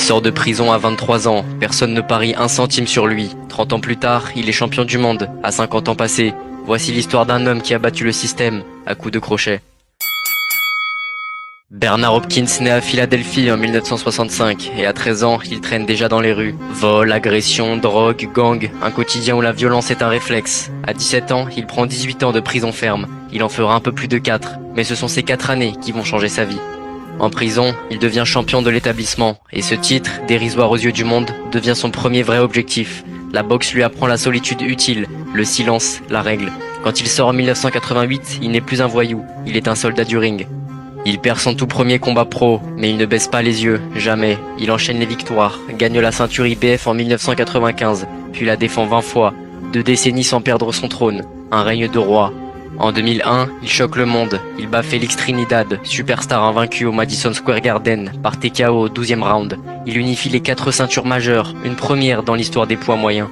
sort de prison à 23 ans, personne ne parie un centime sur lui. 30 ans plus tard, il est champion du monde, à 50 ans passés. Voici l'histoire d'un homme qui a battu le système à coups de crochet. Bernard Hopkins naît à Philadelphie en 1965 et à 13 ans, il traîne déjà dans les rues. Vol, agression, drogue, gang, un quotidien où la violence est un réflexe. À 17 ans, il prend 18 ans de prison ferme. Il en fera un peu plus de 4, mais ce sont ces 4 années qui vont changer sa vie. En prison, il devient champion de l'établissement et ce titre, dérisoire aux yeux du monde, devient son premier vrai objectif. La boxe lui apprend la solitude utile, le silence, la règle. Quand il sort en 1988, il n'est plus un voyou, il est un soldat du ring. Il perd son tout premier combat pro, mais il ne baisse pas les yeux, jamais. Il enchaîne les victoires, gagne la ceinture IBF en 1995, puis la défend 20 fois, 2 décennies sans perdre son trône, un règne de roi. En 2001, il choque le monde, il bat Félix Trinidad, superstar invaincu au Madison Square Garden, par TKO au 12e round. Il unifie les 4 ceintures majeures, une première dans l'histoire des poids moyens.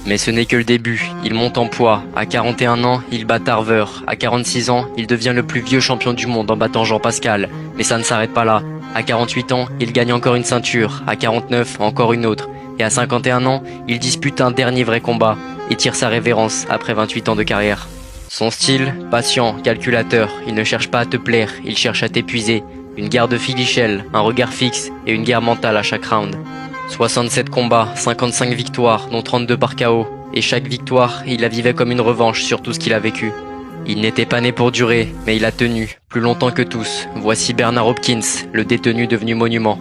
Mais ce n'est que le début, il monte en poids. À 41 ans, il bat Tarver. À 46 ans, il devient le plus vieux champion du monde en battant Jean Pascal. Mais ça ne s'arrête pas là. À 48 ans, il gagne encore une ceinture. À 49, encore une autre. Et à 51 ans, il dispute un dernier vrai combat et tire sa révérence après 28 ans de carrière. Son style, patient, calculateur. Il ne cherche pas à te plaire, il cherche à t'épuiser. Une guerre de filichelle, un regard fixe et une guerre mentale à chaque round. 67 combats, 55 victoires, dont 32 par KO. Et chaque victoire, il la vivait comme une revanche sur tout ce qu'il a vécu. Il n'était pas né pour durer, mais il a tenu, plus longtemps que tous. Voici Bernard Hopkins, le détenu devenu monument.